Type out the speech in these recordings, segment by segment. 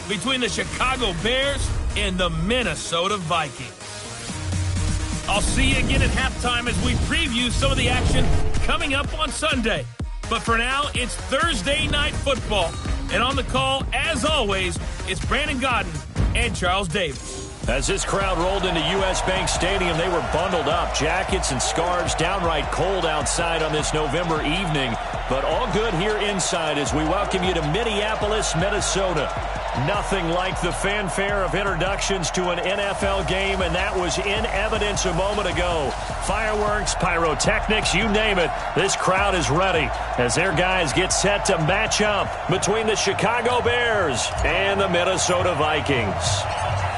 between the Chicago Bears and the Minnesota Vikings. I'll see you again at halftime as we preview some of the action coming up on Sunday. But for now, it's Thursday Night Football. And on the call, as always, it's Brandon Godden and Charles Davis. As this crowd rolled into U.S. Bank Stadium, they were bundled up, jackets and scarves, downright cold outside on this November evening. But all good here inside as we welcome you to Minneapolis, Minnesota. Nothing like the fanfare of introductions to an NFL game, and that was in evidence a moment ago. Fireworks, pyrotechnics, you name it. This crowd is ready as their guys get set to match up between the Chicago Bears and the Minnesota Vikings.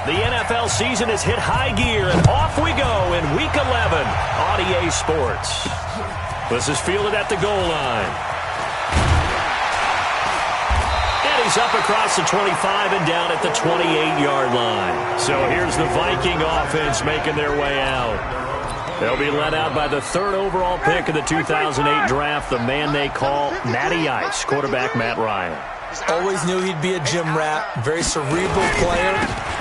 The NFL season has hit high gear, and off we go in Week 11 on EA Sports. This is fielded at the goal line. And he's up across the 25 and down at the 28-yard line. So here's the Viking offense making their way out. They'll be led out by the third overall pick of the 2008 draft, the man they call Matty Ice, quarterback Matt Ryan. Always knew he'd be a gym rat, very cerebral player,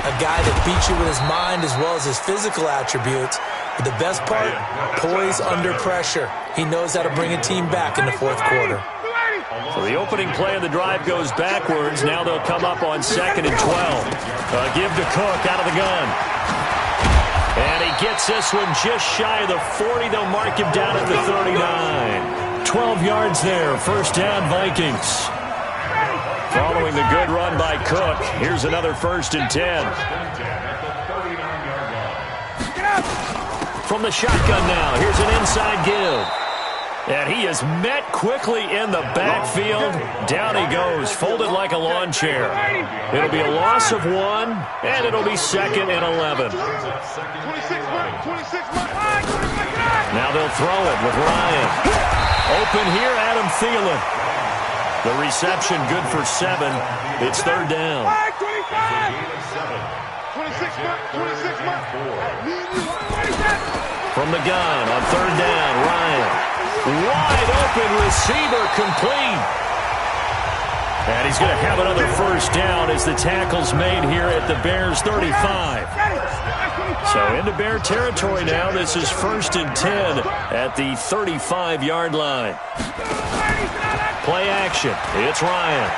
a guy that beats you with his mind as well as his physical attributes. But the best part, poise under pressure. He knows how to bring a team back in the fourth quarter. So the opening play of the drive goes backwards. Now they'll come up on 2nd and 12. Give to Cook out of the gun. And he gets this one just shy of the 40. They'll mark him down at the 39. 12 yards there. First down, Vikings. Following the good run by Cook, here's another 1st and 10. From the shotgun now, here's an inside give. And he is met quickly in the backfield. Down he goes, folded like a lawn chair. It'll be a loss of 1, and it'll be 2nd and 11. Now they'll throw it with Ryan. Open here, Adam Thielen. The reception good for 7. It's 3rd down. From the gun on 3rd down, Ryan. Wide open receiver complete. And he's going to have another 1st down as the tackle's made here at the Bears' 35. So into Bear territory now. This is 1st and 10 at the 35-yard line. Play action. It's Ryan.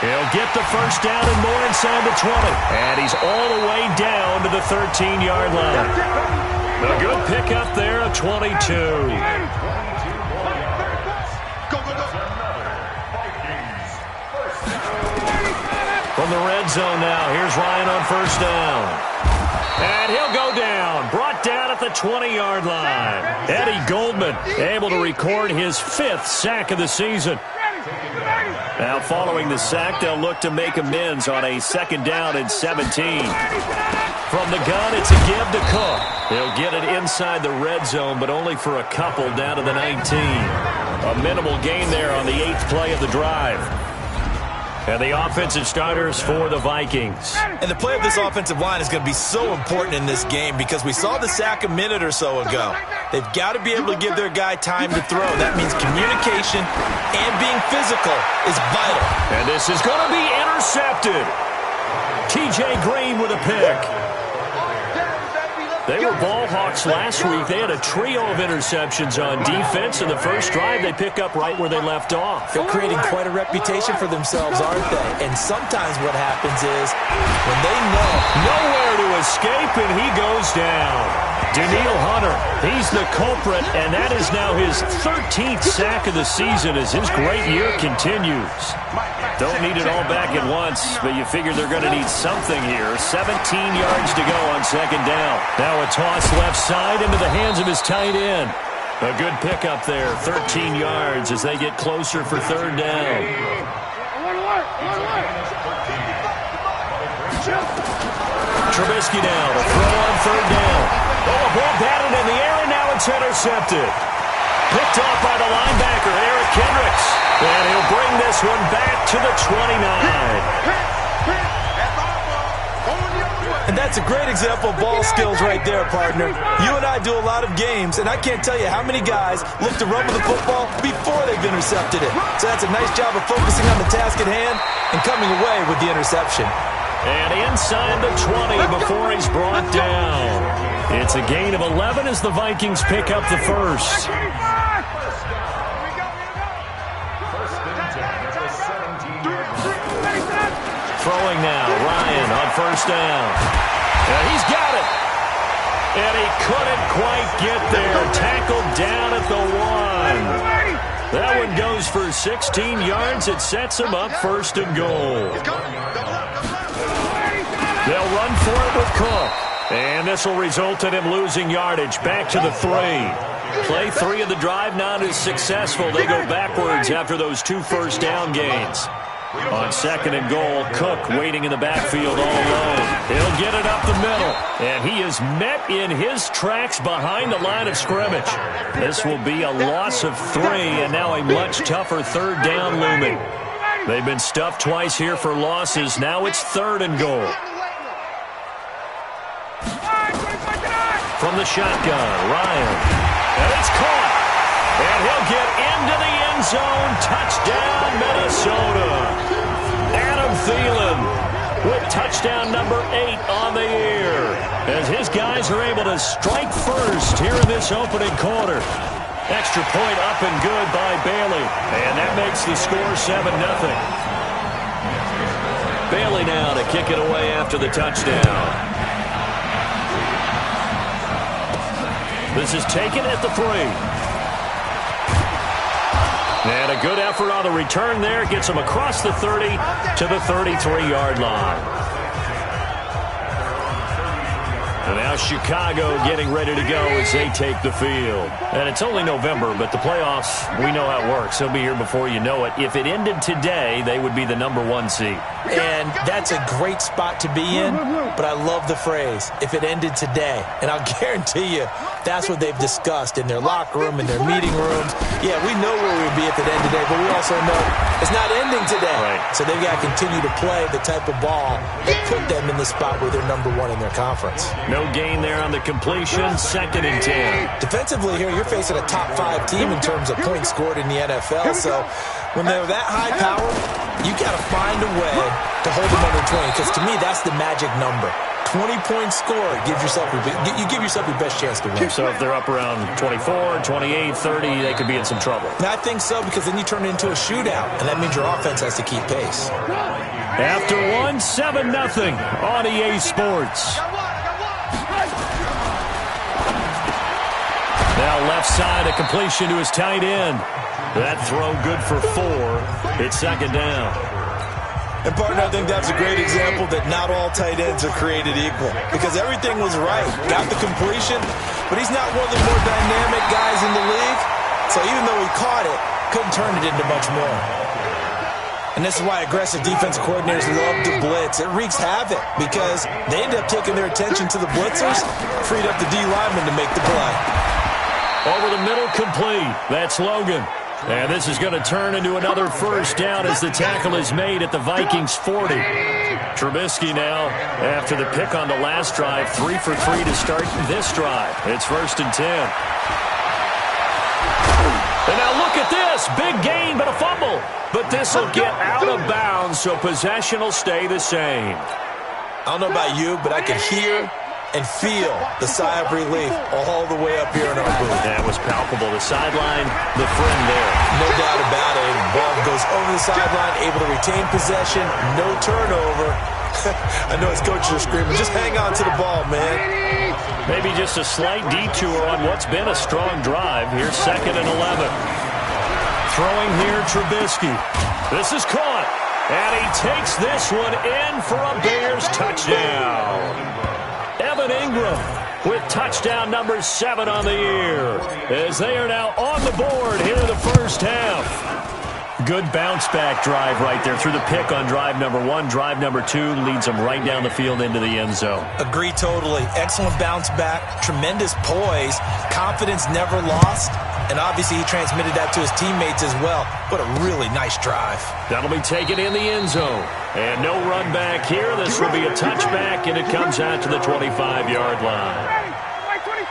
He'll get the 1st down and more inside the 20. And he's all the way down to the 13-yard line. A good pickup there of 22. From the red zone now, here's Ryan on 1st down. And he'll go down, brought down at the 20-yard line. Eddie Goldman able to record his 5th sack of the season. Now following the sack, they'll look to make amends on a 2nd down and 17. From the gun, it's a give to Cook. He'll get it inside the red zone, but only for a couple down to the 19. A minimal gain there on the 8th play of the drive. And the offensive starters for the Vikings. And the play of this offensive line is going to be so important in this game because we saw the sack a minute or so ago. They've got to be able to give their guy time to throw. That means communication and being physical is vital. And this is going to be intercepted. T.J. Green with a pick. They were ball hawks last week. They had a trio of interceptions on defense. In the first drive, they pick up right where they left off. They're creating quite a reputation for themselves, aren't they? And sometimes what happens is when they know nowhere to escape, and he goes down. Daniil Hunter, he's the culprit, and that is now his 13th sack of the season as his great year continues. Don't need it all back at once, but you figure they're going to need something here. 17 yards to go on 2nd down. Now a toss left side into the hands of his tight end. A good pickup there, 13 yards as they get closer for 3rd down. Trubisky now to throw on 3rd down. Oh, a ball batted in the air, and now it's intercepted. Picked off by the linebacker, Eric Kendricks. And he'll bring this one back to the 29. And that's That's a great example of ball skills right there, partner. You and I do a lot of games, and I can't tell you how many guys look to run with the football before they've intercepted it. So that's a nice job of focusing on the task at hand and coming away with the interception. And inside the 20 before he's brought down. It's a gain of 11 as the Vikings pick up the first. Throwing now, Ryan on first down. And he's got it. And he couldn't quite get there. Tackled down at the 1. That one goes for 16 yards. It sets him up first and goal. They'll run for it with Cook. And this will result in him losing yardage. Back to the 3. Play 3 of the drive not as successful. They go backwards after those 2 first down gains. On second and goal, Cook waiting in the backfield all alone. He'll get it up the middle. And he is met in his tracks behind the line of scrimmage. This will be a loss of 3 and now a much tougher third down looming. They've been stuffed twice here for losses. Now it's third and goal. From the shotgun, Ryan. And it's caught. And he'll get into the end zone. Touchdown, Minnesota. Adam Thielen with touchdown number 8 on the year. As his guys are able to strike first here in this opening quarter. Extra point up and good by Bailey. And that makes the score 7-0. Bailey now to kick it away after the touchdown. This is taken at the 3. And a good effort on the return there. Gets him across the 30 to the 33-yard line. And now Chicago getting ready to go as they take the field. And it's only November, but the playoffs, we know how it works. They'll be here before you know it. If it ended today, they would be the number 1 seed. And that's a great spot to be in, but I love the phrase, if it ended today. And I'll guarantee you, that's what they've discussed in their locker room, in their meeting rooms. Yeah, we know where we'd be if it ended today, but we also know it's not ending today. Right. So they've got to continue to play the type of ball that put them in the spot where they're number 1 in their conference. No gain there on the completion, 2nd and 10. Defensively here, you're facing a top 5 team in terms of points scored in the NFL. So when they're that high power, you got to find a way to hold them under 20, because to me, that's the magic number. 20-point score, you give yourself your best chance to win. So if they're up around 24, 28, 30, they could be in some trouble. And I think so, because then you turn it into a shootout, and that means your offense has to keep pace. After 1, 7-0 on EA Sports. Now left side, a completion to his tight end. That throw good for 4. It's 2nd down. And, partner, I think that's a great example that not all tight ends are created equal, because everything was right. Got the completion, but he's not one of the more dynamic guys in the league. So even though he caught it, couldn't turn it into much more. And this is why aggressive defensive coordinators love to blitz. It wreaks havoc because they end up taking their attention to the blitzers, freed up the D lineman to make the play. Over the middle, complete. That's Logan. And this is going to turn into another first down as the tackle is made at the Vikings 40. Trubisky now, after the pick on the last drive, 3 for 3 to start this drive. It's 1st and 10. And now look at this. Big gain, but a fumble. But this will get out of bounds, so possession will stay the same. I don't know about you, but I could hear and feel the sigh of relief all the way up here in our booth. That was palpable. The sideline, the friend there. No doubt about it. Ball goes over the sideline, able to retain possession, no turnover. I know his coaches are screaming, just hang on to the ball, man. Maybe just a slight detour on what's been a strong drive. Here's 2nd and 11. Throwing here, Trubisky. This is caught. And he takes this one in for a Bears touchdown. Evan Ingram with touchdown number 7 on the year, as they are now on the board here in the first half. Good bounce-back drive right there through the pick on drive number 1. Drive number 2 leads them right down the field into the end zone. Agree totally. Excellent bounce back, tremendous poise, confidence never lost, And obviously he transmitted that to his teammates as well. What a really nice drive. That'll be taken in the end zone. And no run back here. This will be a touchback, and it comes out to the 25-yard line.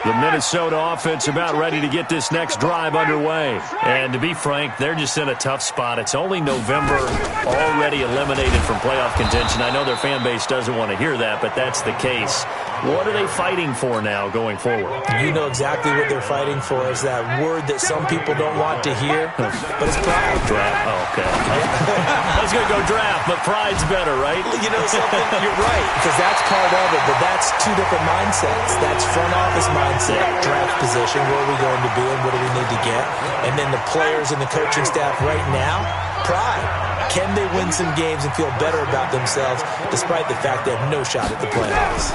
The Minnesota offense about ready to get this next drive underway. And to be frank, they're just in a tough spot. It's only November, already eliminated from playoff contention. I know their fan base doesn't want to hear that, but that's the case. What are they fighting for now going forward? You know exactly what they're fighting for. Is that word that some people don't want to hear, but it's pride. Draft. Oh, okay. I was going to go draft, but pride's better, right? You know something? You're right, because that's part of it, but that's two different mindsets. That's front office mindset, draft position, where are we going to be and what do we need to get? And then the players and the coaching staff right now, pride. Can they win some games and feel better about themselves despite the fact they have no shot at the playoffs?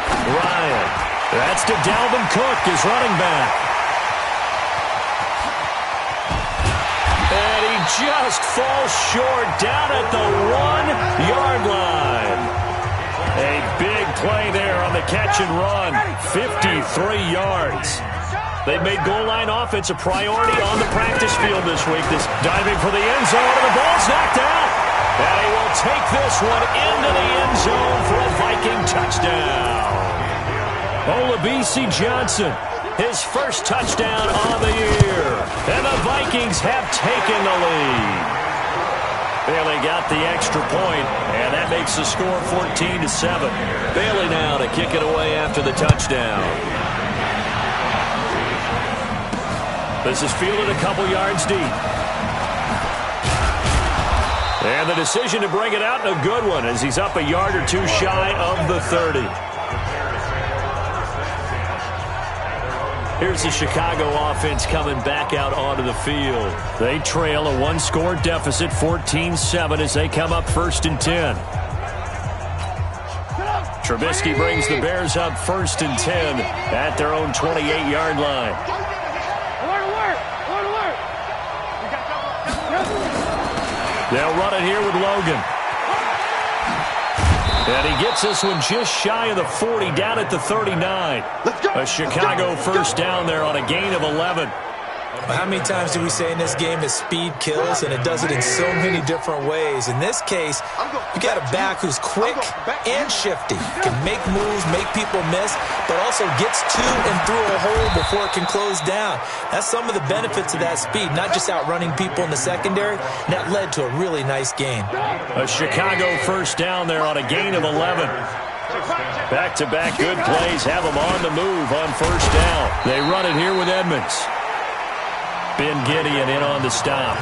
Ryan. That's to Dalvin Cook, his running back. And he just falls short down at the 1-yard line. A big play there on the catch and run. 53 yards. They've made goal line offense a priority on the practice field this week. This diving for the end zone, and the ball's knocked out. And he will take this one into the end zone for a Viking touchdown. Olabisi Johnson, his first touchdown on the year. And the Vikings have taken the lead. Bailey got the extra point, and that makes the score 14-7. Bailey now to kick it away after the touchdown. This is fielded a couple yards deep. And the decision to bring it out, a good one, as he's up a yard or two shy of the 30. Here's the Chicago offense coming back out onto the field. They trail a one-score deficit, 14-7, as they come up 1st and 10. Trubisky brings the Bears up 1st and 10 at their own 28-yard line. They'll run it here with Logan. And he gets this one just shy of the 40, down at the 39. A Chicago first down there on a gain of 11. How many times do we say in this game that speed kills, and it does it in so many different ways? In this case, you got a back who's quick and shifty, can make moves, make people miss, but also gets to and through a hole before it can close down. That's some of the benefits of that speed, not just outrunning people in the secondary. And that led to a really nice gain. A Chicago first down there on a gain of 11. Back-to-back good plays have them on the move on first down. They run it here with Edmonds. Ben Gideon in on the stop.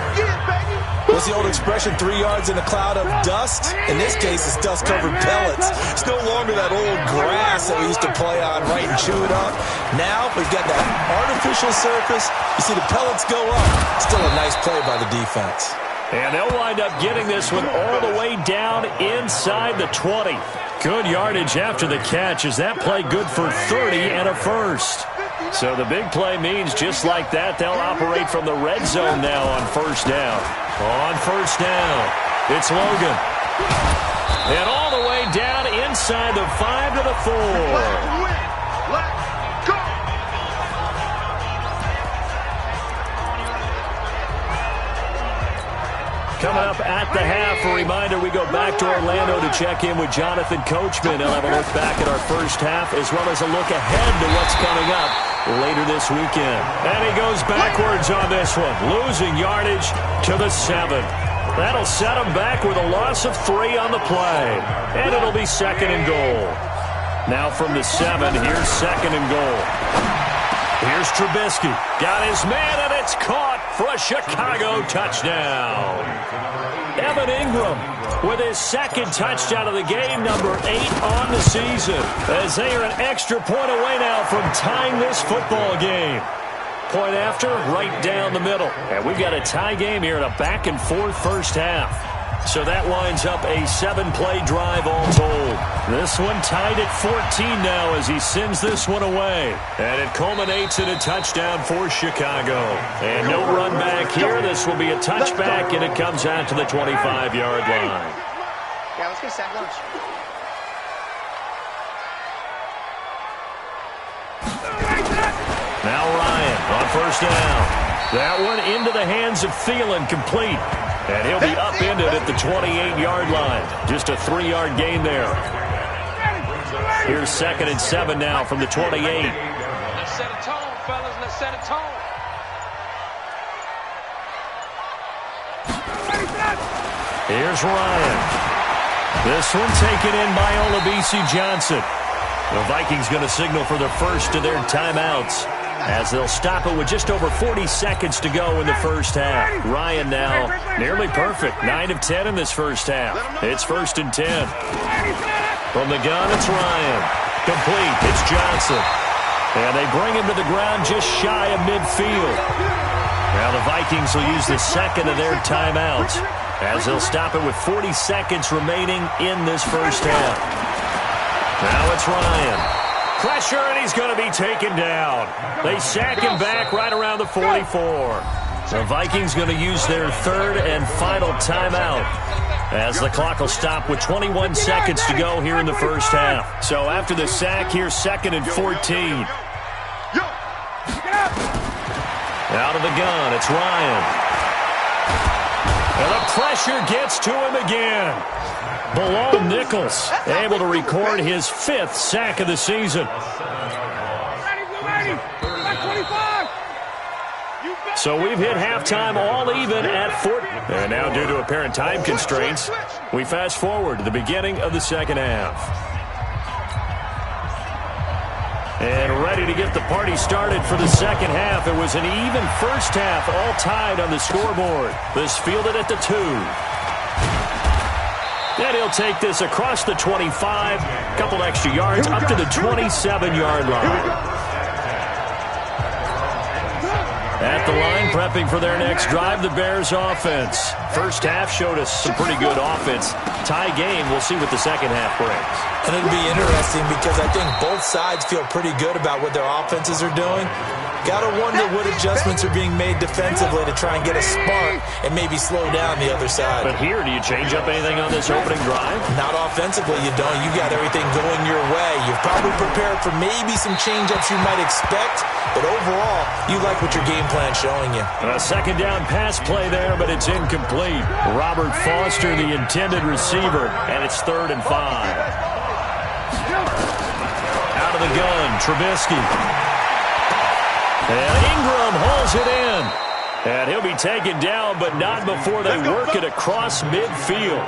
What's the old expression, 3 yards in a cloud of dust? In this case, it's dust-covered pellets. It's no longer that old grass that we used to play on, right, and chew it up. Now, we've got that artificial surface. You see the pellets go up. Still a nice play by the defense. And they'll wind up getting this one all the way down inside the 20. Good yardage after the catch. Is that play good for 30 and a first? So the big play means just like that, they'll operate from the red zone now on first down. On first down, it's Logan. And all the way down inside the 5 to the 4. Coming up at the half, a reminder, we go back to Orlando to check in with Jonathan Coachman. He'll have a look back at our first half as well as a look ahead to what's coming up later this weekend. And he goes backwards on this one, losing yardage to the 7. That'll set him back with a loss of 3 on the play. And it'll be 2nd and goal. Now from the 7, here's 2nd and goal. Here's Trubisky. Got his man, and it's caught for a Chicago touchdown. Evan Ingram with his 2nd touchdown of the game, number 8 on the season, as they are an extra point away now from tying this football game. Point after, right down the middle. And we've got a tie game here in a back-and-forth first half. So that winds up a 7-play drive all told. This one tied at 14 now as he sends this one away. And it culminates in a touchdown for Chicago. And no run back here. This will be a touchback, and it comes out to the 25-yard line. Yeah, let's get sack lunch. Now Ryan. on first down. That one into the hands of Thielen, complete. And he'll be upended at the 28-yard line. Just a 3-yard gain there. Here's 2nd and 7 now from the 28. Let's set a tone, fellas. Let's set a tone. Here's Ryan. This one taken in by Olabisi Johnson. The Vikings going to signal for the first of their timeouts, as they'll stop it with just over 40 seconds to go in the first half. Ryan now nearly perfect. 9 of 10 in this first half. It's 1st and 10. From the gun, it's Ryan. Complete. It's Johnson. And they bring him to the ground just shy of midfield. Now the Vikings will use the second of their timeouts, as they'll stop it with 40 seconds remaining in this first half. Now it's Ryan. Pressure, and he's going to be taken down. They sack him back right around the 44. The Vikings going to use their third and final timeout, as the clock will stop with 21 seconds to go here in the first half. So after the sack, here's 2nd and 14. Out of the gun, it's Ryan. And the pressure gets to him again. Below Nichols, able to record his 5th sack of the season. So we've hit halftime all even at 4. And now, due to apparent time constraints, we fast forward to the beginning of the second half. And ready to get the party started for the second half. It was an even first half, all tied on the scoreboard. This fielded at the 2. And he'll take this across the 25, couple extra yards, up to the 27-yard line. At the line, prepping for their next drive, the Bears offense. First half showed us some pretty good offense. Tie game, we'll see what the second half brings. And it'll be interesting because I think both sides feel pretty good about what their offenses are doing. Got to wonder what adjustments are being made defensively to try and get a spark and maybe slow down the other side. But here, do you change up anything on this opening drive? Not offensively, you don't. You got everything going your way. You've probably prepared for maybe some change-ups you might expect, but overall, you like what your game plan's showing you. A second down pass play there, but it's incomplete. Robert Foster, the intended receiver, and it's 3rd and 5. Out of the gun, Trubisky. And Ingram hauls it in. And he'll be taken down, but not before they work it across midfield.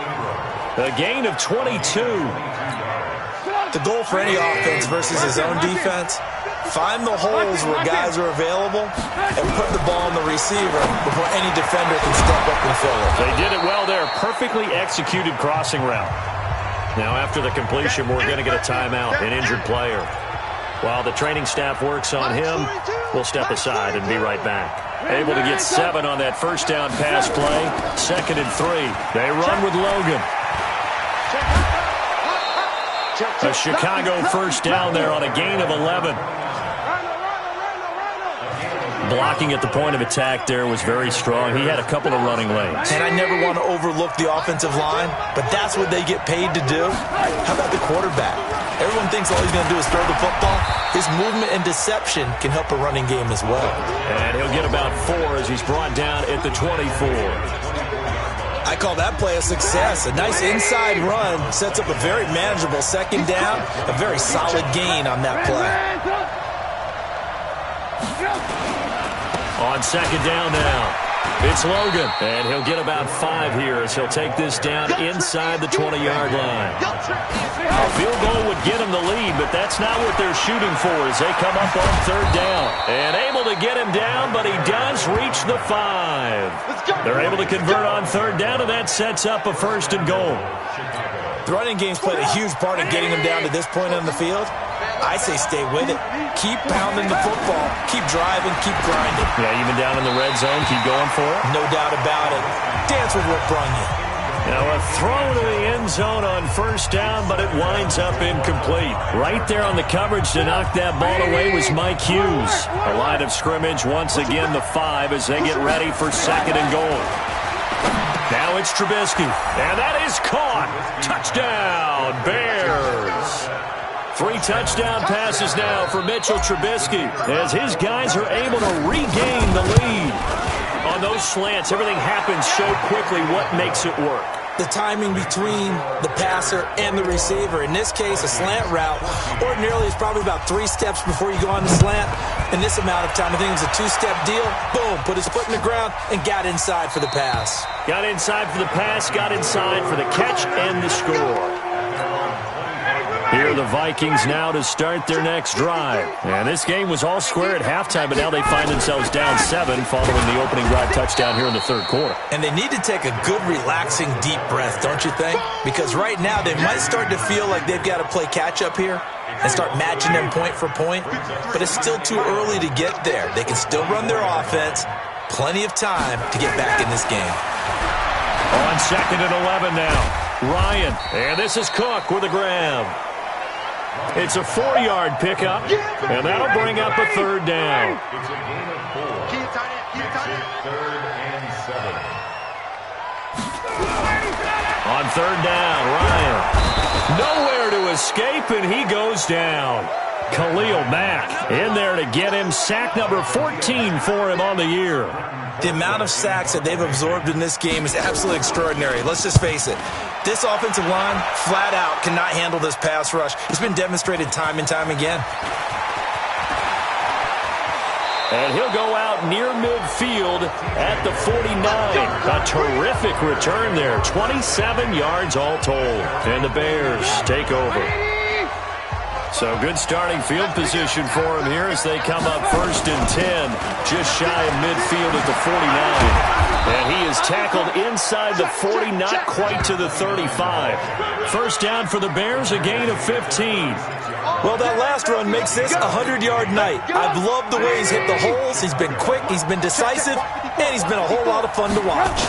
A gain of 22. The goal for any offense versus his own defense, find the holes where guys are available and put the ball on the receiver before any defender can step up and fill it. They did it well there. Perfectly executed crossing route. Now after the completion, we're going to get a timeout, an injured player. While the training staff works on him, we'll step aside and be right back. Able to get 7 on that first down pass play. 2nd and 3. They run with Logan. A Chicago first down there on a gain of 11. Blocking at the point of attack there was very strong. He had a couple of running lanes. And I never want to overlook the offensive line, but that's what they get paid to do. How about the quarterback? Everyone thinks all he's going to do is throw the football. His movement and deception can help a running game as well. And he'll get about 4 as he's brought down at the 24. I call that play a success. A nice inside run sets up a very manageable second down. A very solid gain on that play. On second down now, it's Logan. And he'll get about 5 here as he'll take this down inside the 20-yard line. A field goal would get him the lead, but that's not what they're shooting for as they come up on 3rd down. And able to get him down, but he does reach the 5. They're able to convert on 3rd down, and that sets up a 1st and goal. The running game's played a huge part in getting him down to this point on the field. I say stay with it. Keep pounding the football. Keep driving. Keep grinding. Yeah, even down in the red zone, keep going for it. No doubt about it. Dance with what brung you. Now a throw to the end zone on 1st down, but it winds up incomplete. Right there on the coverage to knock that ball away was Mike Hughes. A line of scrimmage, once again the 5 as they get ready for 2nd and goal. Now it's Trubisky, and that is caught. Touchdown, Bears. 3 touchdown passes now for Mitchell Trubisky as his guys are able to regain the lead. On those slants, everything happens so quickly. What makes it work? The timing between the passer and the receiver. In this case, a slant route ordinarily is probably about 3 steps before you go on the slant. In this amount of time, I think it was a 2-step deal. Boom, put his foot in the ground and got inside for the pass. Got inside for the pass, got inside for the catch and the score. Here are the Vikings now to start their next drive. And this game was all square at halftime, but now they find themselves down 7 following the opening drive touchdown here in the third quarter. And they need to take a good, relaxing, deep breath, don't you think? Because right now they might start to feel like they've got to play catch-up here and start matching them point for point. But it's still too early to get there. They can still run their offense. Plenty of time to get back in this game. On 2nd and 11 now. Ryan. And this is Cook with a grab. It's a 4-yard pickup, and that'll bring up a 3rd down. On 3rd down, Ryan. Nowhere to escape, and he goes down. Khalil Mack in there to get him. Sack number 14 for him on the year. The amount of sacks that they've absorbed in this game is absolutely extraordinary. Let's just face it. This offensive line, flat out, cannot handle this pass rush. It's been demonstrated time and time again. And he'll go out near midfield at the 49. A terrific return there. 27 yards all told. And the Bears take over. So good starting field position for him here as they come up 1st and 10. Just shy of midfield at the 49. And he is tackled inside the 40, not quite to the 35. 1st down for the Bears, a gain of 15. Well, that last run makes this a 100-yard night. I've loved the way he's hit the holes. He's been quick, he's been decisive, and he's been a whole lot of fun to watch.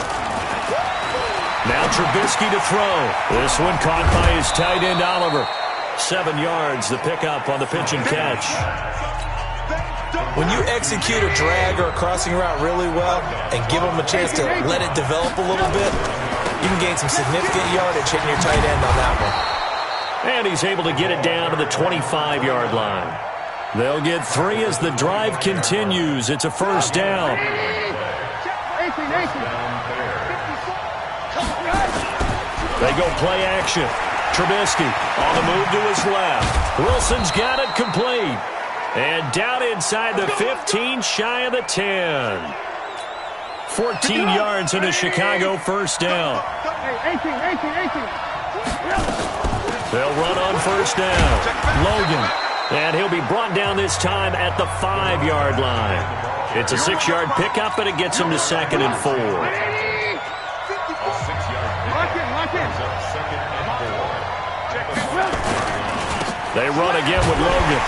Now Trubisky to throw. This one caught by his tight end, Oliver. 7 yards, the pickup on the pitch and catch. When you execute a drag or a crossing route really well and give them a chance to let it develop a little bit, you can gain some significant yardage hitting your tight end on that one. And he's able to get it down to the 25-yard line. They'll get 3 as the drive continues. It's a 1st down. They go play action. Trubisky on the move to his left. Wilson's got it complete. And down inside the 15, shy of the 10. 14 yards in a Chicago 1st down. They'll run on 1st down. Logan. And he'll be brought down this time at the 5-yard line. It's a 6-yard pickup, and it gets him to 2nd and 4. They run again with Logan.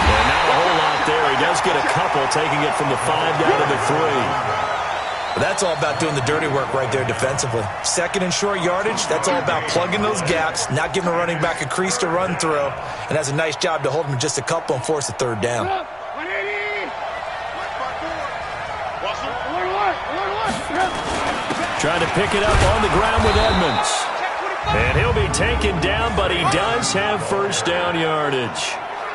And not a whole lot there. He does get a couple, taking it from the 5 down to the 3. But that's all about doing the dirty work right there defensively. 2nd and short yardage, that's all about plugging those gaps, not giving a running back a crease to run through, and has a nice job to hold him just a couple and force a 3rd down. Trying to pick it up on the ground with Edmonds. And he'll be taken down, but he does have 1st down yardage.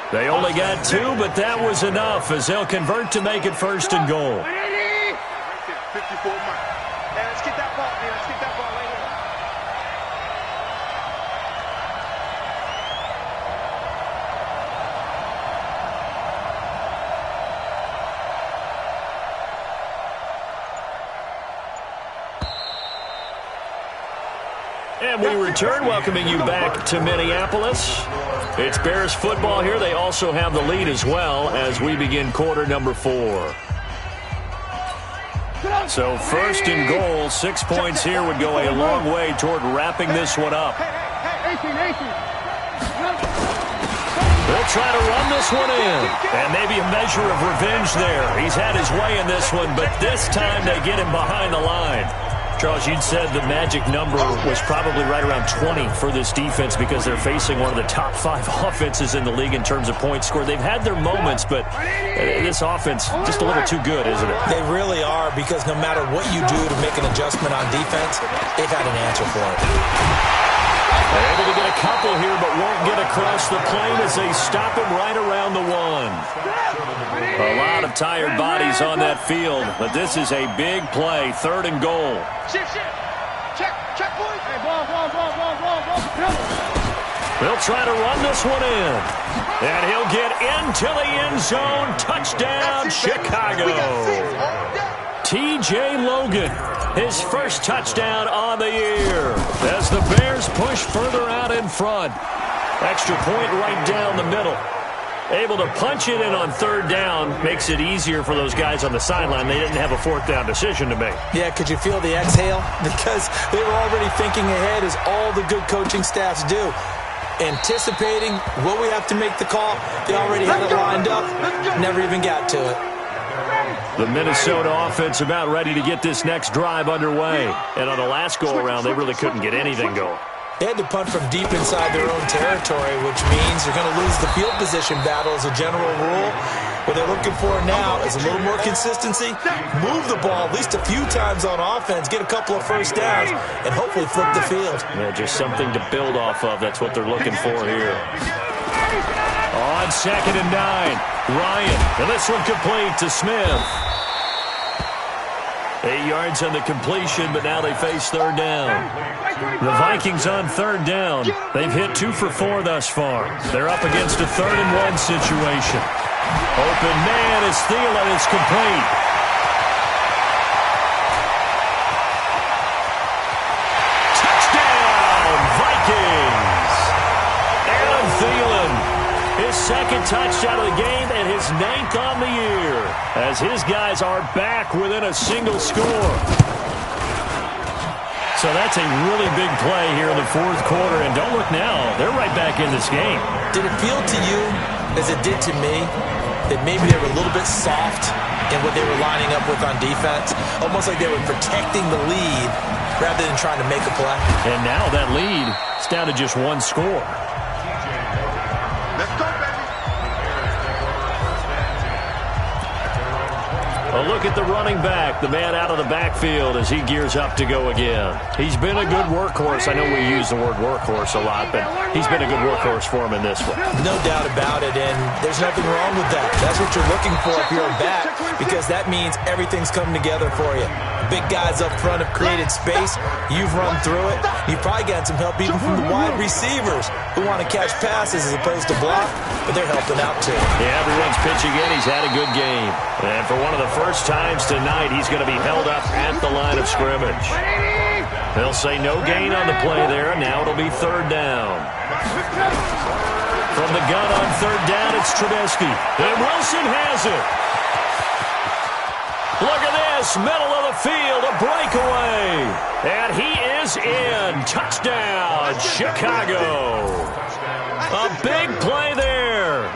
They only got 2, but that was enough as they'll convert to make it 1st and goal. 54 miles. Hey, let's get that ball, man. Let's get that ball right And we return, welcoming you back to Minneapolis. It's Bears football here. They also have the lead as well as we begin quarter number 4. So 1st and goal, 6 points here would go a long way toward wrapping this one up. They'll try to run this one in. And maybe a measure of revenge there. He's had his way in this one, but this time they get him behind the line. Charles, you'd said the magic number was probably right around 20 for this defense because they're facing one of the top 5 offenses in the league in terms of points scored. They've had their moments, but this offense just a little too good, isn't it? They really are, because no matter what you do to make an adjustment on defense, they've had an answer for it. They're able to get a couple here, but won't get a across the plane as they stop him right around the 1. A lot of tired bodies on that field, but this is a big play, 3rd and goal. Shift. Check, boys. Hey, ball. They'll try to run this one in. And he'll get into the end zone. Touchdown, Chicago. T.J. Logan, his first touchdown on the year as the Bears push further out in front. Extra point right down the middle. Able to punch it in on 3rd down makes it easier for those guys on the sideline. They didn't have a 4th down decision to make. Yeah, could you feel the exhale? Because they were already thinking ahead, as all the good coaching staffs do. Anticipating, will we have to make the call? They already had it lined up, never even got to it. The Minnesota offense about ready to get this next drive underway. And on the last go-around, they really couldn't get anything going. They had to punt from deep inside their own territory, which means they're going to lose the field position battle as a general rule. What they're looking for now is a little more consistency, move the ball at least a few times on offense, get a couple of first downs, and hopefully flip the field. Yeah, just something to build off of. That's what they're looking for here. On 2nd and 9, Ryan. And this one complete to Smith. 8 yards on the completion, but now they face 3rd down. The Vikings on 3rd down. They've hit 2 for 4 thus far. They're up against a 3rd and 1 situation. Open man is Thielen. It's complete. Touchdown, Vikings. Adam Thielen, his 2nd touchdown of the game and his 9th on the year, as his guys are back within a single score. So that's a really big play here in the 4th quarter, and don't look now, they're right back in this game. Did it feel to you, as it did to me, that maybe they were a little bit soft in what they were lining up with on defense? Almost like they were protecting the lead rather than trying to make a play. And now that lead is down to just 1 score. Let's go, baby. A look at the running back, the man out of the backfield as he gears up to go again. He's been a good workhorse. I know we use the word workhorse a lot, but he's been a good workhorse for him in this one. No doubt about it, and there's nothing wrong with that. That's what you're looking for if you're a back, because that means everything's coming together for you. Big guys up front have created space. You've run through it. You've probably gotten some help even from the wide receivers who want to catch passes as opposed to block, but they're helping out too. Yeah, everyone's pitching in. He's had a good game. And for one of the first times tonight, he's going to be held up at the line of scrimmage. They'll say no gain on the play there. Now it'll be 3rd down. From the gun on 3rd down, it's Trubisky. And Wilson has it. Look at this, middle of the field, a breakaway. And he is in. Touchdown, Chicago. A big play there.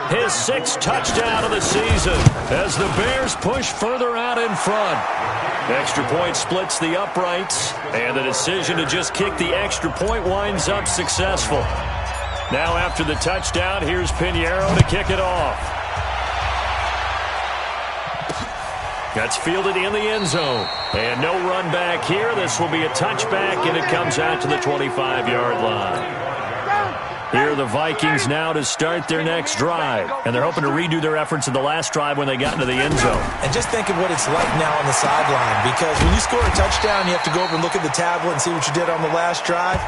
His 6th touchdown of the season as the Bears push further out in front. Extra point splits the uprights, and the decision to just kick the extra point winds up successful. Now after the touchdown, here's Pinheiro to kick it off. That's fielded in the end zone. And no run back here. This will be a touchback, and it comes out to the 25-yard line. Here are the Vikings now to start their next drive. And they're hoping to redo their efforts in the last drive when they got into the end zone. And just think of what it's like now on the sideline, because when you score a touchdown, you have to go over and look at the tablet and see what you did on the last drive.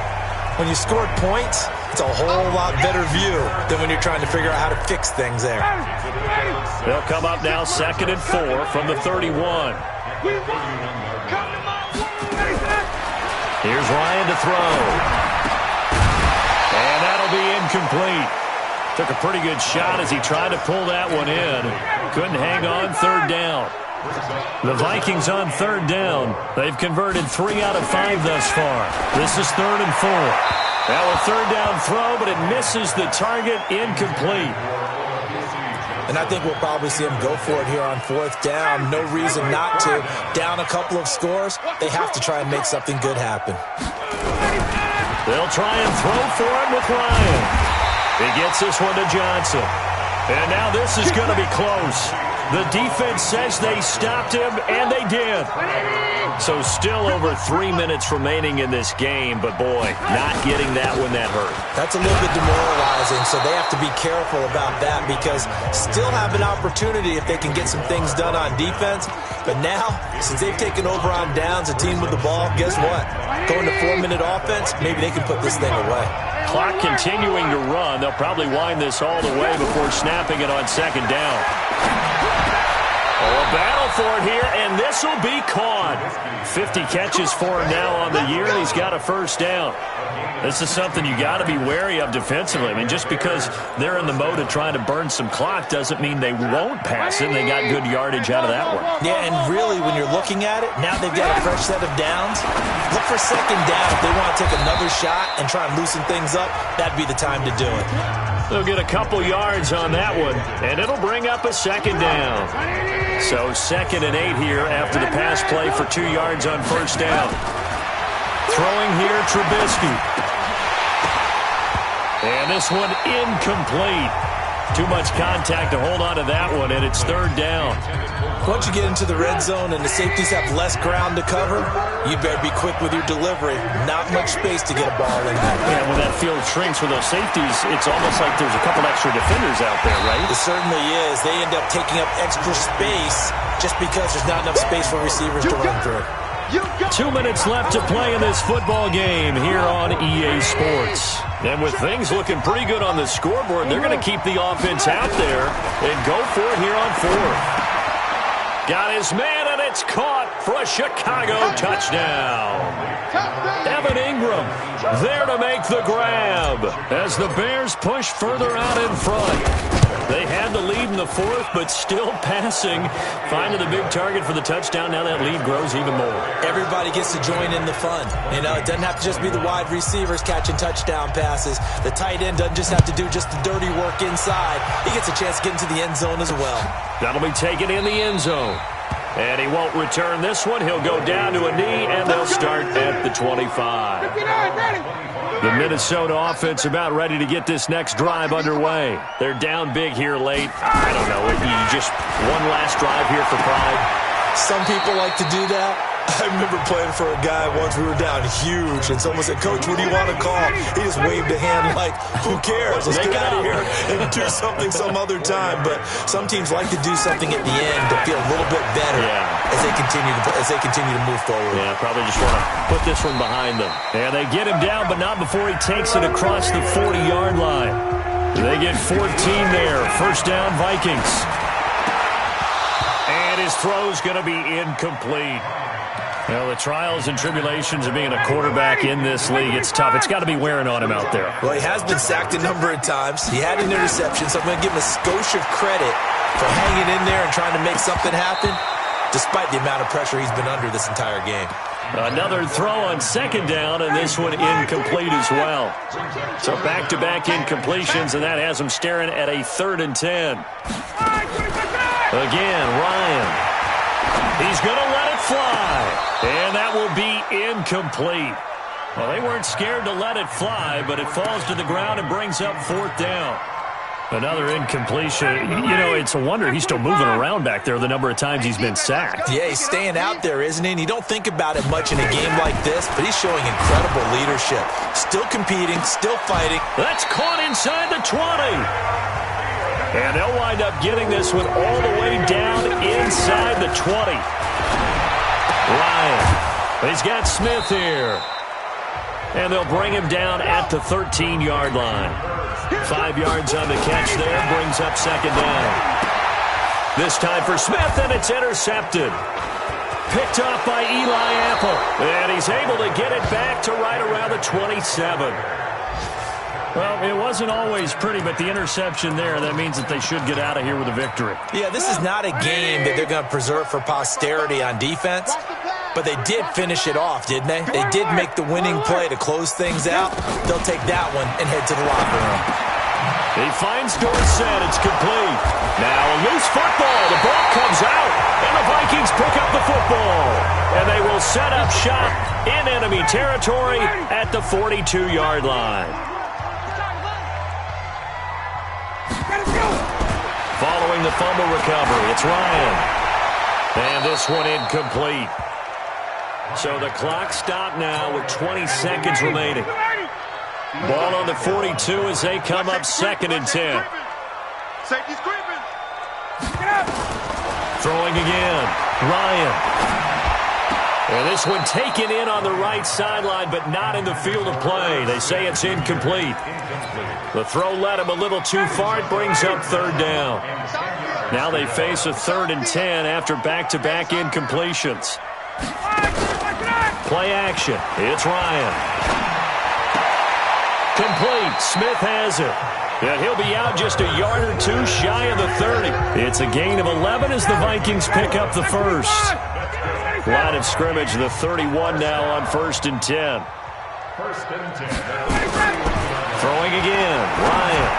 When you scored points, it's a whole lot better view than when you're trying to figure out how to fix things there. They'll come up now 2nd and 4 from the 31. Here's Ryan to throw. And that'll be incomplete. Took a pretty good shot as he tried to pull that one in. Couldn't hang on. 3rd down. The Vikings on 3rd down. They've converted 3 out of 5 thus far. This is 3rd and 4. Now a 3rd down throw, but it misses the target. Incomplete. And I think we'll probably see him go for it here on 4th down. No reason not to. Down a couple of scores, they have to try and make something good happen. They'll try and throw for it with Ryan. He gets this one to Johnson. And now this is going to be close. The defense says they stopped him, and they did. So still over 3 minutes remaining in this game, but boy, not getting that one that hurt. That's a little bit demoralizing, so they have to be careful about that because still have an opportunity if they can get some things done on defense. But now, since they've taken over on downs, a team with the ball, guess what? Going to 4-minute offense, maybe they can put this thing away. Clock continuing to run. They'll probably wind this all the way before snapping it on second down. Oh, a battle for it here, and this will be caught. 50 catches for him now on the year, and he's got a first down. This is something you got to be wary of defensively. I mean, just because they're in the mode of trying to burn some clock doesn't mean they won't pass it. They got good yardage out of that one. Yeah, and really, when you're looking at it, now they've got a fresh set of downs. Look for second down. If they want to take another shot and try and loosen things up, that'd be the time to do it. They'll get a couple yards on that one, and it'll bring up a second down. So 2nd and 8 here after the pass play for 2 yards on first down. Throwing here, Trubisky. And this one incomplete. Too much contact to hold on to that one, and it's 3rd down. Once you get into the red zone and the safeties have less ground to cover, you better be quick with your delivery. Not much space to get a ball in there. Yeah, when that field shrinks with those safeties, it's almost like there's a couple extra defenders out there, right? It certainly is. They end up taking up extra space just because there's not enough space for receivers to run through. 2 minutes left to play in this football game here on EA Sports. And with things looking pretty good on the scoreboard, they're going to keep the offense out there and go for it here on 4th. Got his man, and it's caught for a Chicago touchdown. Evan Ingram there to make the grab as the Bears push further out in front. They had the lead in the 4th, but still passing. Finding the big target for the touchdown. Now that lead grows even more. Everybody gets to join in the fun. You know, it doesn't have to just be the wide receivers catching touchdown passes. The tight end doesn't just have to do just the dirty work inside. He gets a chance to get into the end zone as well. That'll be taken in the end zone. And he won't return this one. He'll go down to a knee, and they'll start at the 25. The Minnesota offense about ready to get this next drive underway. They're down big here late. I don't know. Just one last drive here for pride. Some people like to do that. I remember playing for a guy once. We were down huge, and someone said, "Coach, what do you want to call?" He just waved a hand like, "Who cares? Let's get out of here and do something some other time." But some teams like to do something at the end to feel a little bit better as they continue to move forward. Yeah, probably just want to put this one behind them. And they get him down, but not before he takes it across the 40-yard line. They get 14 there. First down, Vikings. And his throw's going to be incomplete. Well, the trials and tribulations of being a quarterback in this league, it's tough. It's got to be wearing on him out there. Well, he has been sacked a number of times. He had an interception, so I'm going to give him a skosh of credit for hanging in there and trying to make something happen, despite the amount of pressure he's been under this entire game. Another throw on second down, and this one incomplete as well. So back-to-back incompletions, and that has him staring at a 3rd and 10. Again, Ryan. He's going to let it fly, and that will be incomplete. Well, they weren't scared to let it fly, but it falls to the ground and brings up 4th down. Another incompletion. You know, it's a wonder he's still moving around back there the number of times he's been sacked. Yeah, he's staying out there, isn't he? And you don't think about it much in a game like this, but he's showing incredible leadership. Still competing, still fighting. That's caught inside the 20. And they'll wind up getting this one all the way down inside the 20. Ryan. He's got Smith here. And they'll bring him down at the 13-yard line. 5 yards on the catch there. Brings up second down. This time for Smith, and it's intercepted. Picked off by Eli Apple. And he's able to get it back to right around the 27. Well, it wasn't always pretty, but the interception there, that means that they should get out of here with a victory. Yeah, this is not a game that they're going to preserve for posterity on defense, but they did finish it off, didn't they? They did make the winning play to close things out. They'll take that one and head to the locker room. He finds Dorsett. It's complete. Now a loose football. The ball comes out, and the Vikings pick up the football. And they will set up shop in enemy territory at the 42-yard line. following the fumble recovery. It's Ryan. And this one incomplete. So the clock stopped now with 20 seconds remaining. Ball on the 42 as they come up 2nd and 10. Safety's creeping. Throwing again. Ryan. And this one taken in on the right sideline, but not in the field of play. They say it's incomplete. The throw led him a little too far. It brings up 3rd down. Now they face a 3rd and 10 after back-to-back incompletions. Play action. It's Ryan. Complete. Smith has it. And he'll be out just a yard or two shy of the 30. It's a gain of 11 as the Vikings pick up the first. Line of scrimmage, the 31 now on 1st and 10. Throwing again. Ryan.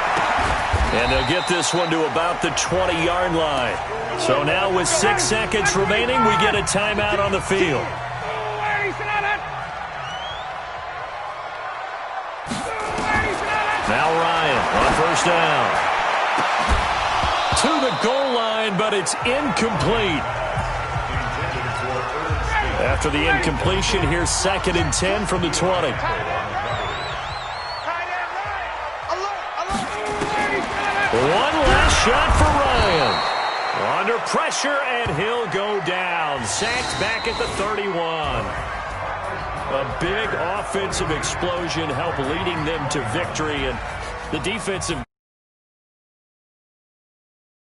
And they'll get this one to about the 20-yard line. So now with 6 seconds remaining, we get a timeout on the field. Now Ryan on 1st down. To the goal line, but it's incomplete. After the incompletion, here's 2nd and 10 from the 20. One last shot for Ryan. Under pressure, and he'll go down. Sacked back at the 31. A big offensive explosion helped leading them to victory, and the defensive